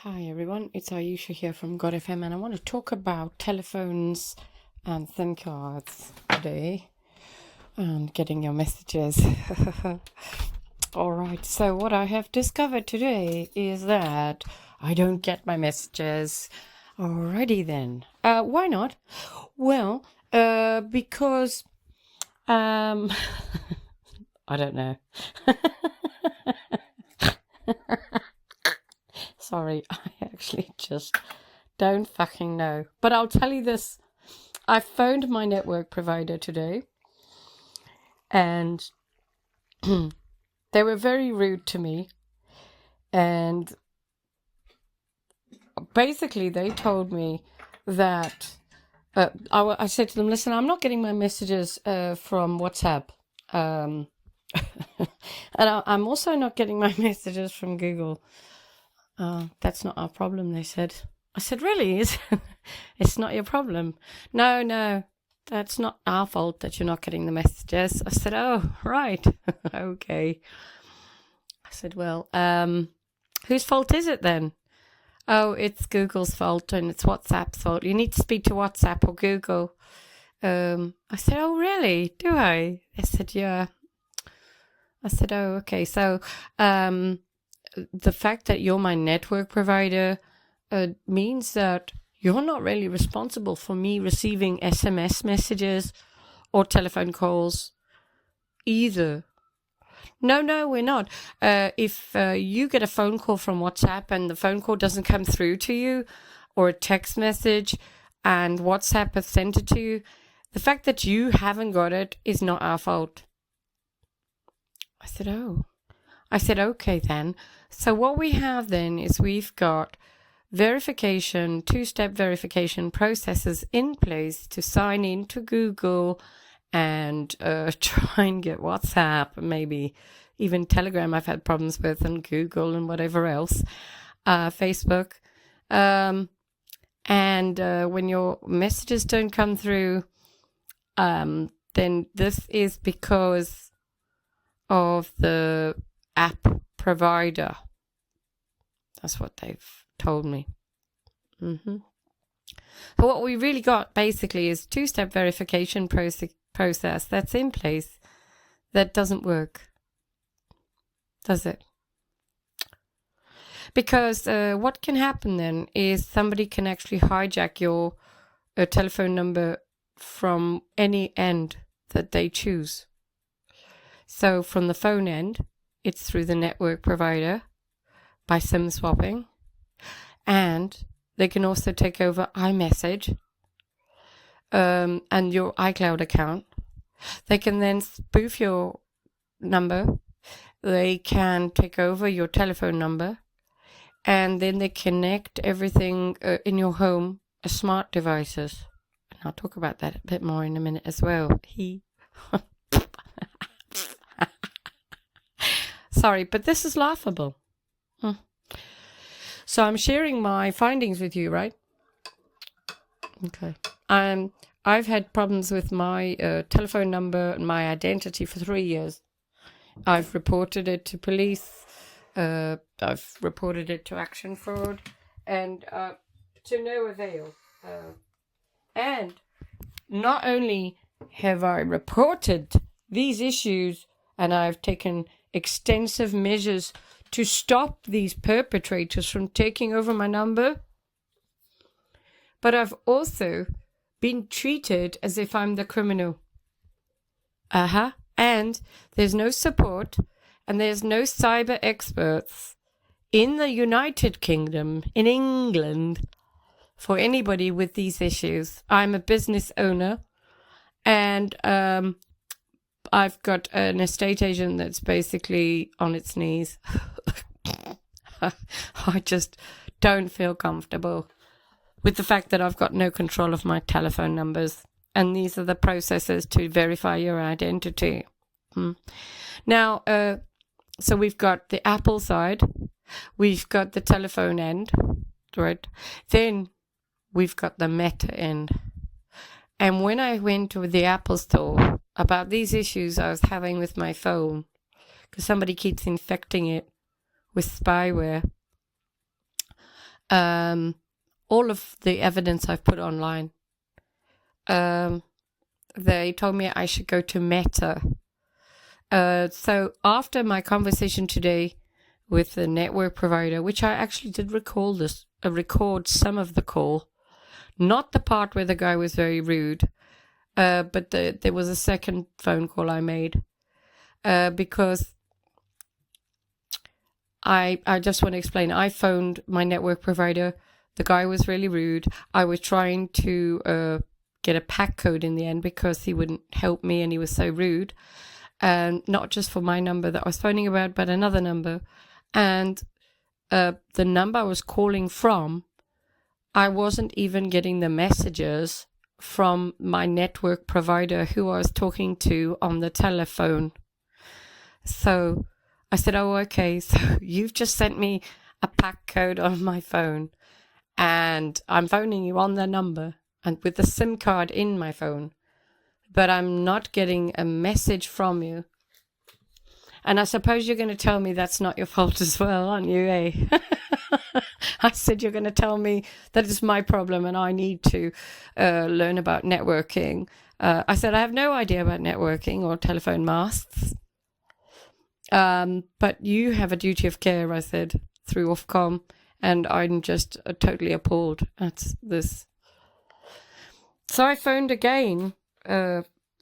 Hi everyone, it's Ayesha here from God FM, and I want to talk about telephones and SIM cards today and getting your messages. Alright, so what I have discovered today is that I don't get my messages. Alrighty then. Why not? Well, because I don't know. Sorry, I actually just don't fucking know. But I'll tell you this. I phoned my network provider today and they were very rude to me. And basically they told me that I said to them, listen, I'm not getting my messages from WhatsApp. And I'm also not getting my messages from Google. That's not our problem, they said. I said, really? It's not your problem? No, that's not our fault that you're not getting the messages. I said, oh, right. Okay. I said, well, whose fault is it then? Oh, it's Google's fault and it's WhatsApp's fault. You need to speak to WhatsApp or Google. I said, oh, really? Do I? They said, yeah. I said, oh, okay. So, the fact that you're my network provider means that you're not really responsible for me receiving SMS messages or telephone calls either. No, we're not. If you get a phone call from WhatsApp and the phone call doesn't come through to you, or a text message and WhatsApp has sent it to you, the fact that you haven't got it is not our fault. I said, oh. I said, okay then. So what we have then is we've got verification, two-step verification processes in place to sign into Google and try and get WhatsApp, maybe even Telegram I've had problems with, and Google and whatever else, Facebook. And when your messages don't come through, then this is because of the app provider. That's what they've told me. So what we really got basically is two-step verification process that's in place that doesn't work, does it? Because what can happen then is somebody can actually hijack your telephone number from any end that they choose. So from the phone end, it's through the network provider by SIM swapping, and they can also take over iMessage and your iCloud account. They can then spoof your number. They can take over your telephone number, and then they connect everything in your home as smart devices. And I'll talk about that a bit more in a minute as well. Sorry, but this is laughable. So I'm sharing my findings with you, right? Okay. I've had problems with my telephone number and my identity for 3 years. I've reported it to police. I've reported it to Action Fraud, and to no avail. And not only have I reported these issues, and I've taken extensive measures to stop these perpetrators from taking over my number, but I've also been treated as if I'm the criminal. And there's no support, and there's no cyber experts in the United Kingdom, in England, for anybody with these issues. I'm a business owner, and I've got an estate agent that's basically on its knees. I just don't feel comfortable with the fact that I've got no control of my telephone numbers. And these are the processes to verify your identity. Now, so we've got the Apple side. We've got the telephone end, right? Then we've got the Meta end. And when I went to the Apple store about these issues I was having with my phone, because somebody keeps infecting it with spyware, all of the evidence I've put online. They told me I should go to Meta. So after my conversation today with the network provider, which I actually did record some of the call, not the part where the guy was very rude, but there was a second phone call I made, because I just want to explain. I phoned my network provider. The guy was really rude. I was trying to get a pack code in the end because he wouldn't help me and he was so rude. And not just for my number that I was phoning about, but another number. And the number I was calling from, I wasn't even getting the messages from my network provider who I was talking to on the telephone. So I said, oh, okay, so you've just sent me a pack code on my phone and I'm phoning you on the number and with the SIM card in my phone, but I'm not getting a message from you. And I suppose you're going to tell me that's not your fault as well, aren't you, eh? I said you're going to tell me that it's my problem and I need to learn about networking. I said I have no idea about networking or telephone masts. But you have a duty of care, I said, through Ofcom, and I'm just totally appalled at this. So I phoned again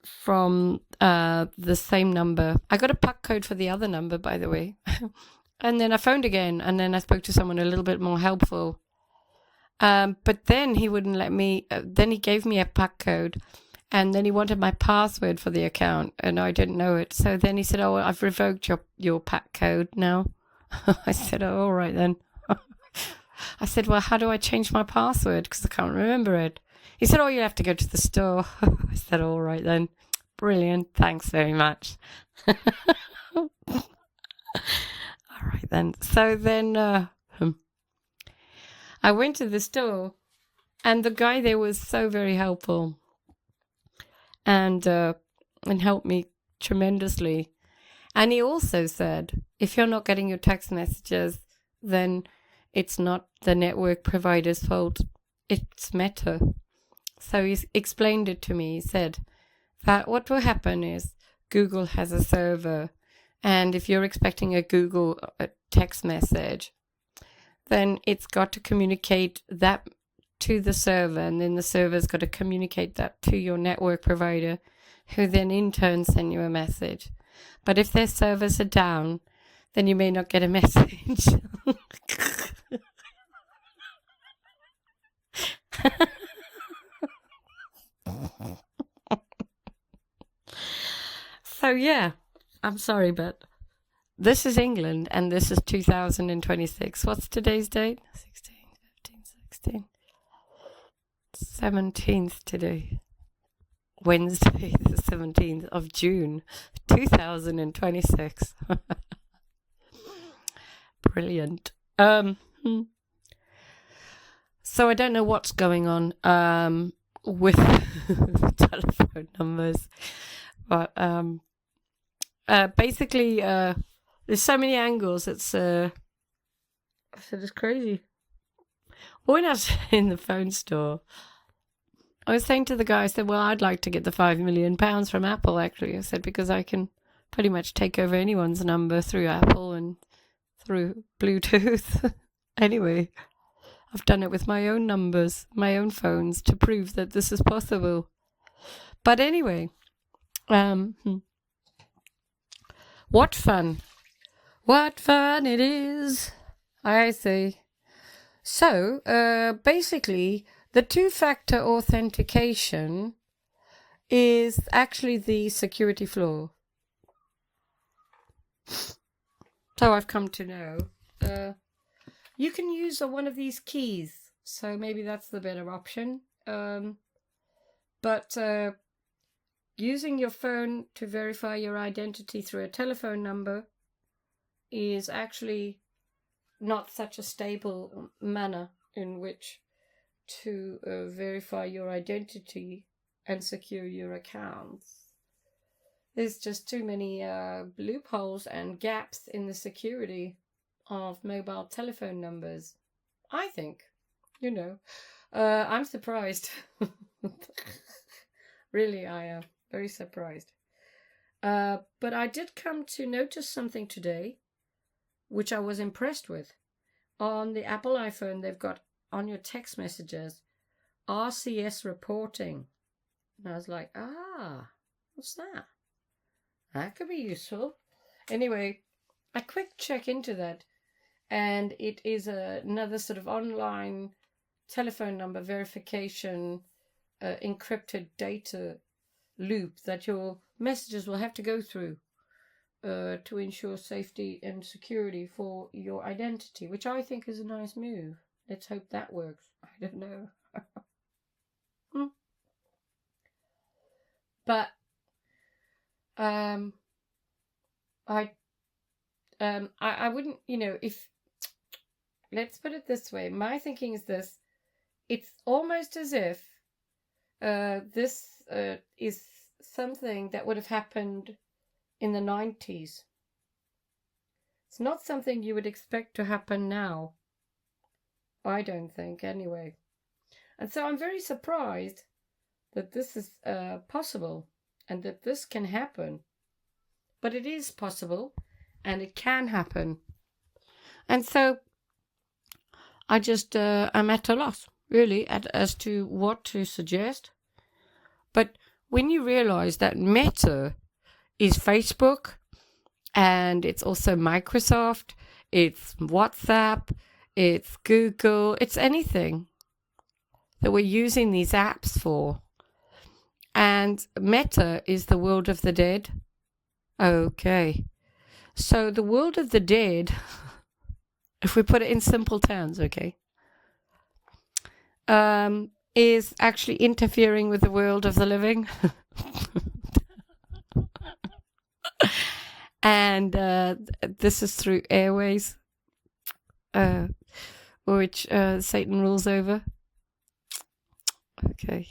from the same number. I got a puck code for the other number, by the way. And then I phoned again, and then I spoke to someone a little bit more helpful. But then he wouldn't let me, then he gave me a puck code, and then he wanted my password for the account, and I didn't know it. So then he said, oh, I've revoked your pack code now. I said, oh, all right then. I said, well, how do I change my password? Because I can't remember it. He said, oh, you have to go to the store. I said, all right then. Brilliant. Thanks very much. All right then. So then I went to the store, and the guy there was so very helpful and helped me tremendously. And he also said, if you're not getting your text messages, then it's not the network provider's fault. It's Meta. So he explained it to me. He said that what will happen is Google has a server, and if you're expecting a Google text message, then it's got to communicate that to the server, and then the server's got to communicate that to your network provider, who then in turn send you a message. But if their servers are down, then you may not get a message. So yeah, I'm sorry, but this is England and this is 2026. What's today's date? 16, 15, 16. 17th today. Wednesday, the 17th of June, 2026. Brilliant. So I don't know what's going on with telephone numbers, but basically there's so many angles. It's crazy. When I was in the phone store, I was saying to the guy, I said, well, I'd like to get the £5 million from Apple, actually. I said, because I can pretty much take over anyone's number through Apple and through Bluetooth. Anyway, I've done it with my own numbers, my own phones, to prove that this is possible. But anyway, what fun. What fun it is, I say. So, basically, the two-factor authentication is actually the security flaw. So I've come to know. You can use one of these keys, so maybe that's the better option. But using your phone to verify your identity through a telephone number is actually not such a stable manner in which to verify your identity and secure your accounts. There's just too many loopholes and gaps in the security of mobile telephone numbers. I think, I'm surprised. Really, I am very surprised. But I did come to notice something today, which I was impressed with. On the Apple iPhone, they've got on your text messages, RCS reporting. And I was like, what's that? That could be useful. Anyway, a quick check into that. And it is another sort of online telephone number verification, encrypted data loop that your messages will have to go through to ensure safety and security for your identity, which I think is a nice move. Let's hope that works. I don't know. But I wouldn't, if, let's put it this way, my thinking is this: it's almost as if this is something that would have happened in the 90s. It's not something you would expect to happen now. I don't think, anyway. And so I'm very surprised that this is possible and that this can happen. But it is possible and it can happen. And so I just am at a loss, really, as to what to suggest. But when you realize that Meta is Facebook, and it's also Microsoft, it's WhatsApp, it's Google, it's anything that we're using these apps for. And Meta is the world of the dead. Okay. So the world of the dead, if we put it in simple terms, okay, is actually interfering with the world of the living. And this is through airways, which Satan rules over. Okay.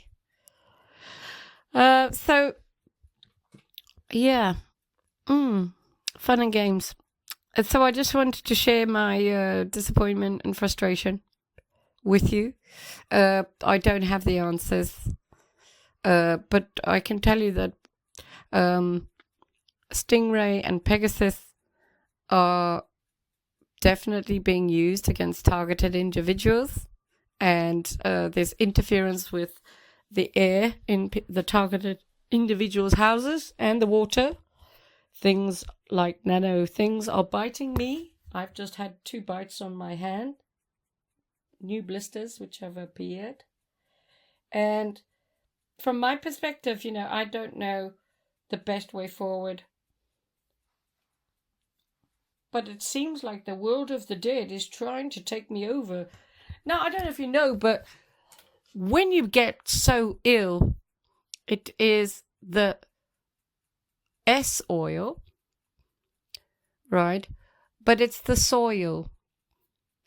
So, yeah. Fun and games. So I just wanted to share my disappointment and frustration with you. I don't have the answers. But I can tell you that Stingray and Pegasus are definitely being used against targeted individuals, and there's interference with the air in the targeted individuals' houses and the water. Things like nano things are biting me. I've just had 2 bites on my hand, new blisters which have appeared. And from my perspective, I don't know the best way forward. But it seems like the world of the dead is trying to take me over. Now, I don't know if you know, but when you get so ill, it is the S oil, right? But it's the soil.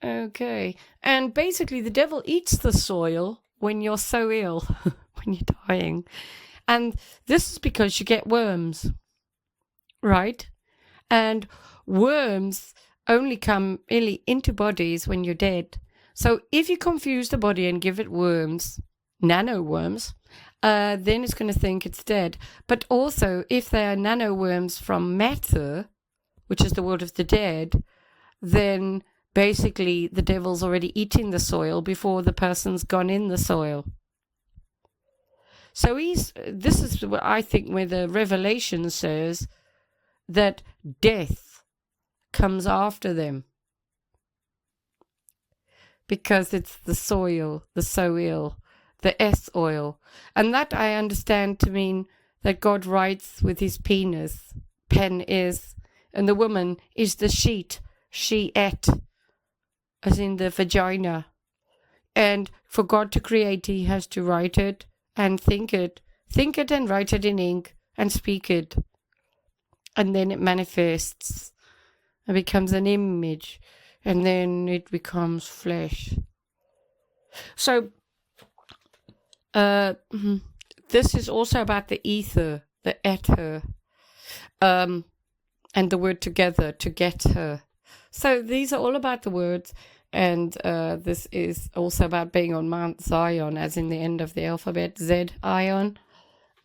Okay. And basically the devil eats the soil when you're so ill, when you're dying. And this is because you get worms, right? And worms only come really into bodies when you're dead. So if you confuse the body and give it worms, nano worms, then it's going to think it's dead. But also, if they are nano worms from matter, which is the world of the dead, then basically the devil's already eating the soil before the person's gone in the soil. So this is what I think where the Revelation says that death comes after them, because it's the soil, the soil, the S oil. And that I understand to mean that God writes with his penis, pen is, and the woman is the sheet, she-et, as in the vagina. And for God to create, he has to write it and think it and write it in ink and speak it. And then it manifests and becomes an image, and then it becomes flesh. So this is also about the ether, the ether, and the word together, to get her. So these are all about the words, And this is also about being on Mount Zion, as in the end of the alphabet, Z-ion,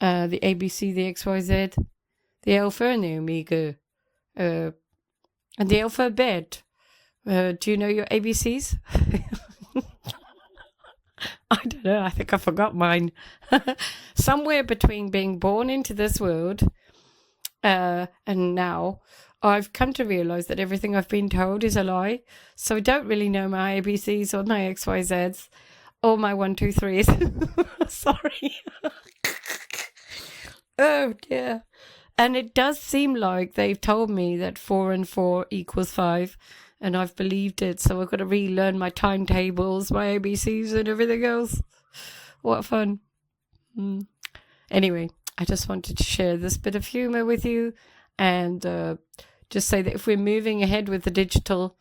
the ABC, the XYZ, the Alpha and the Omega, and the alphabet. Do you know your ABCs? I don't know. I think I forgot mine. Somewhere between being born into this world and now, I've come to realize that everything I've been told is a lie. So I don't really know my ABCs or my XYZs or my 1, 2, 3s. Sorry. Oh dear. And it does seem like they've told me that 4 and 4 equals 5. And I've believed it. So I've got to relearn my timetables, my ABCs and everything else. What fun. Anyway, I just wanted to share this bit of humor with you. And just say that if we're moving ahead with the digital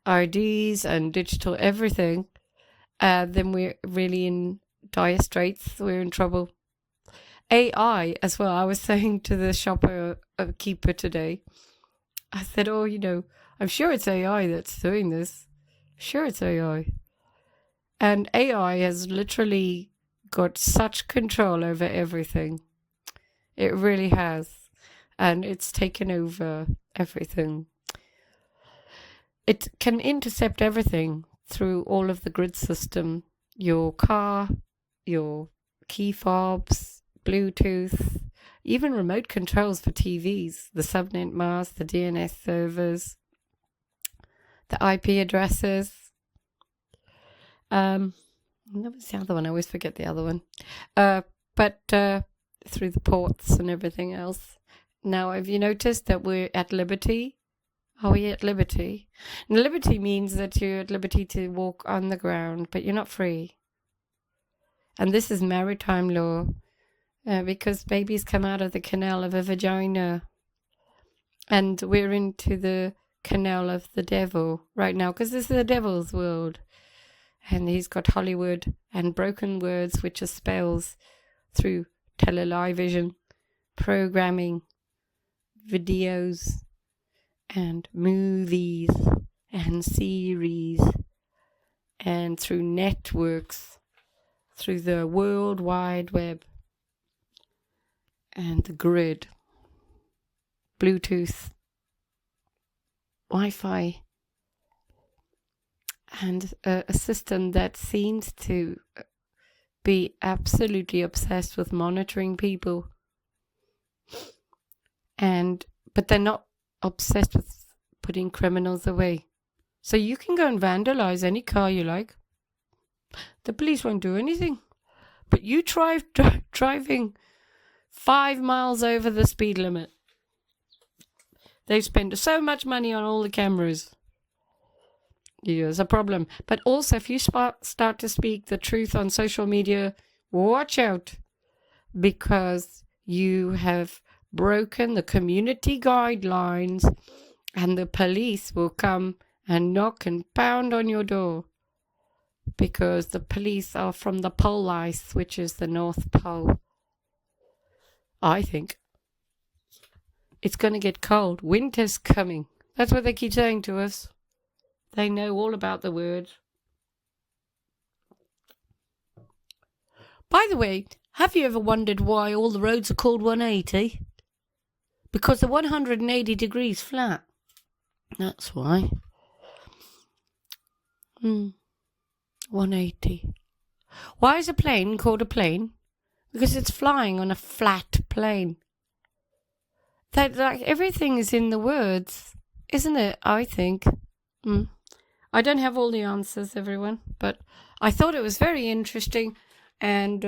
IDs and digital everything, then we're really in dire straits. We're in trouble. AI as well. I was saying to the shopkeeper today, I said, oh, I'm sure it's AI that's doing this. Sure, it's AI. And AI has literally got such control over everything. It really has. And it's taken over everything. It can intercept everything through all of the grid system. Your car, your key fobs, Bluetooth, even remote controls for TVs, the subnet mask, the DNS servers, the IP addresses. What was the other one? I always forget the other one. But through the ports and everything else. Now, have you noticed that we're at liberty? Are we at liberty? And liberty means that you're at liberty to walk on the ground, but you're not free. And this is maritime law, because babies come out of the canal of a vagina. And we're into the canal of the devil right now, because this is the devil's world. And he's got Hollywood and broken words, which are spells, through television, programming, videos, and movies, and series, and through networks, through the World Wide Web, and the grid, Bluetooth, Wi-Fi, and a system that seems to be absolutely obsessed with monitoring people. But they're not obsessed with putting criminals away. So you can go and vandalize any car you like. The police won't do anything. But you driving 5 miles over the speed limit. They spend so much money on all the cameras. There's a problem. But also, if you start to speak the truth on social media, watch out. Because you have broken the community guidelines, and the police will come and knock and pound on your door, because the police are from the pole ice, which is the North Pole. I think it's going to get cold. Winter's coming. That's what they keep saying to us. They know all about the words. By the way, have you ever wondered why all the roads are called 180? Because they're 180 degrees flat. That's why. 180. Why is a plane called a plane? Because it's flying on a flat plane. That, like, everything is in the words, isn't it? I think. I don't have all the answers, everyone, but I thought it was very interesting, and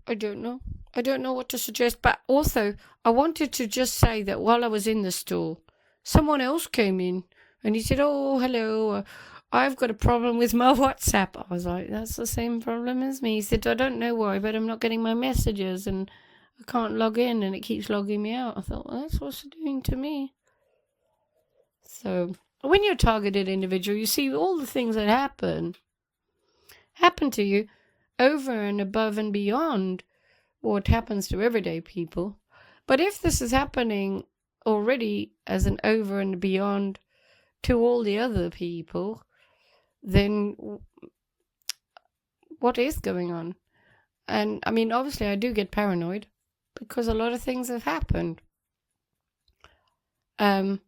I don't know. I don't know what to suggest, but also I wanted to just say that while I was in the store, someone else came in and he said, oh, hello, I've got a problem with my WhatsApp. I was like, that's the same problem as me. He said, I don't know why, but I'm not getting my messages and I can't log in and it keeps logging me out. I thought, well, that's what's it doing to me. So when you're a targeted individual, you see all the things that happen to you over and above and beyond what happens to everyday people. But if this is happening already as an over and beyond to all the other people, then what is going on? And I mean, obviously I do get paranoid because a lot of things have happened. But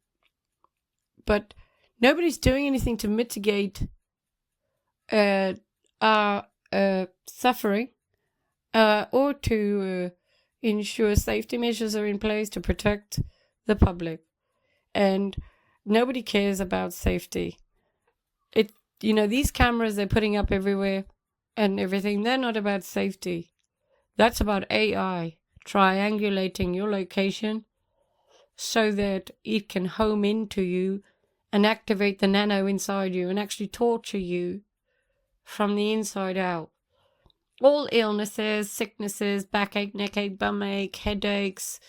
nobody's doing anything to mitigate our suffering or to ensure safety measures are in place to protect the public. And nobody cares about safety. These cameras they're putting up everywhere and everything, they're not about safety. That's about AI triangulating your location so that it can home into you and activate the nano inside you and actually torture you from the inside out. All illnesses, sicknesses, backache, neckache, bumache, headaches,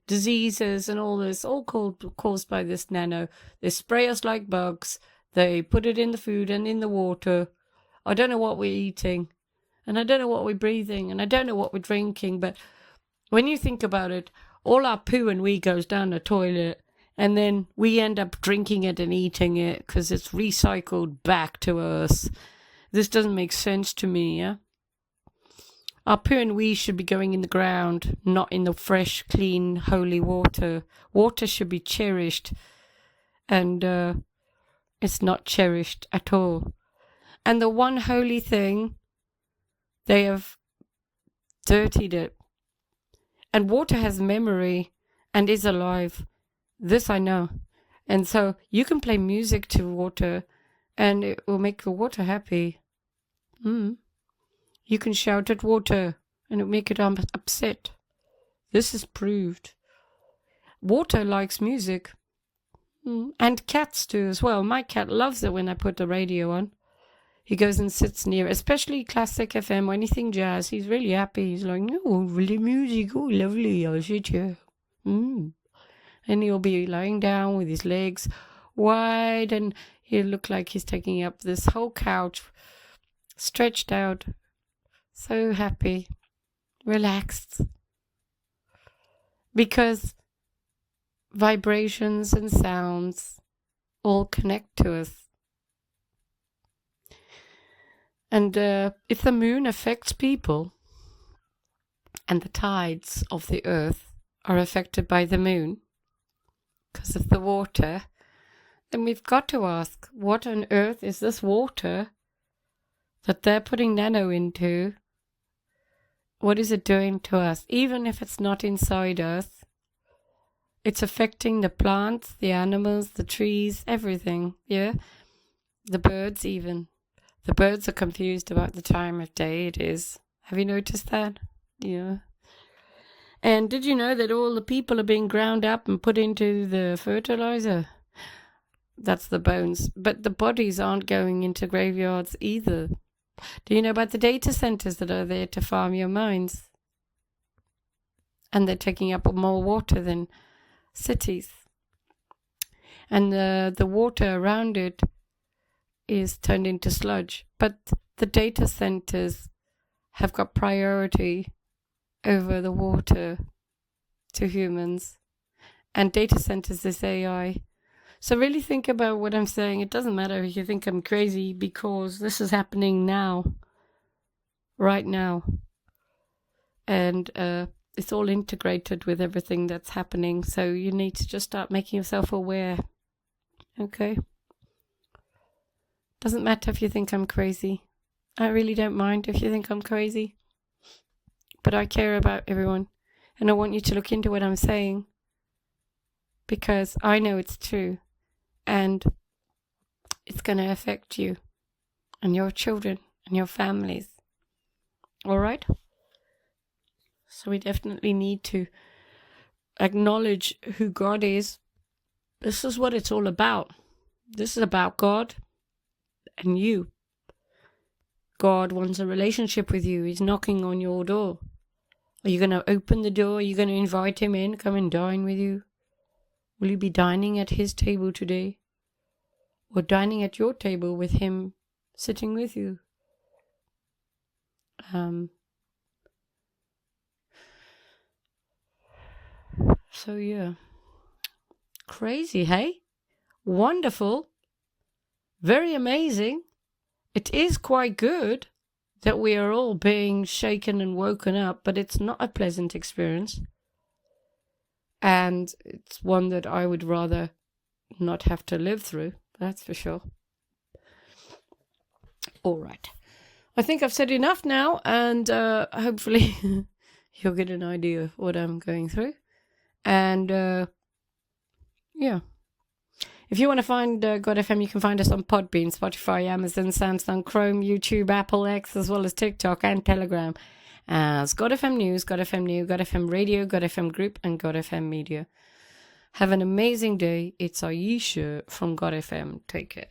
diseases and all this, all caused by this nano. They spray us like bugs. They put it in the food and in the water. I don't know what we're eating, and I don't know what we're breathing, and I don't know what we're drinking, but when you think about it, all our poo and wee goes down the toilet, and then we end up drinking it and eating it because it's recycled back to us. This doesn't make sense to me, yeah? Our poo and wee should be going in the ground, not in the fresh, clean, holy water. Water should be cherished, and it's not cherished at all. And the one holy thing, they have dirtied it. And water has memory and is alive. This I know. And so you can play music to water and it will make the water happy. You can shout at water and it will make it upset. This is proved. Water likes music. And cats do as well. My cat loves it when I put the radio on. He goes and sits near, especially classic FM or anything jazz. He's really happy. He's like, oh, really music. Oh, lovely. I'll sit here. And he'll be lying down with his legs wide and he'll look like he's taking up this whole couch, stretched out. So happy. Relaxed. Because vibrations and sounds all connect to us. And if the moon affects people and the tides of the earth are affected by the moon because of the water, then we've got to ask, what on earth is this water that they're putting nano into? What is it doing to us? Even if it's not inside us, it's affecting the plants, the animals, the trees, everything, yeah? The birds even. The birds are confused about the time of day it is. Have you noticed that? Yeah. And did you know that all the people are being ground up and put into the fertilizer? That's the bones. But the bodies aren't going into graveyards either. Do you know about the data centers that are there to farm your minds? And they're taking up more water than cities. And the water around it is turned into sludge. But the data centers have got priority over the water to humans. And data centers is AI. So really think about what I'm saying. It doesn't matter if you think I'm crazy because this is happening now. Right now. And it's all integrated with everything that's happening. So you need to just start making yourself aware. Okay? Doesn't matter if you think I'm crazy. I really don't mind if you think I'm crazy. But I care about everyone. And I want you to look into what I'm saying. Because I know it's true. And it's going to affect you. And your children. And your families. Alright? So we definitely need to acknowledge who God is. This is what it's all about. This is about God. And you. God wants a relationship with you. He's knocking on your door. Are you going to open the door? Are you going to invite him in? Come and dine with you? Will you be dining at his table today? Or dining at your table with him sitting with you? So yeah. Crazy, hey? wonderful, very amazing. It is quite good that we are all being shaken and woken up, but it's not a pleasant experience. And it's one that I would rather not have to live through, that's for sure. All right. I think I've said enough now, and hopefully you'll get an idea of what I'm going through. And yeah. If you want to find God FM, you can find us on Podbean, Spotify, Amazon, Samsung, Chrome, YouTube, Apple, X, as well as TikTok and Telegram as God FM News, God FM New, God FM Radio, God FM Group, and God FM Media. Have an amazing day. It's Ayesha from God FM. Take care.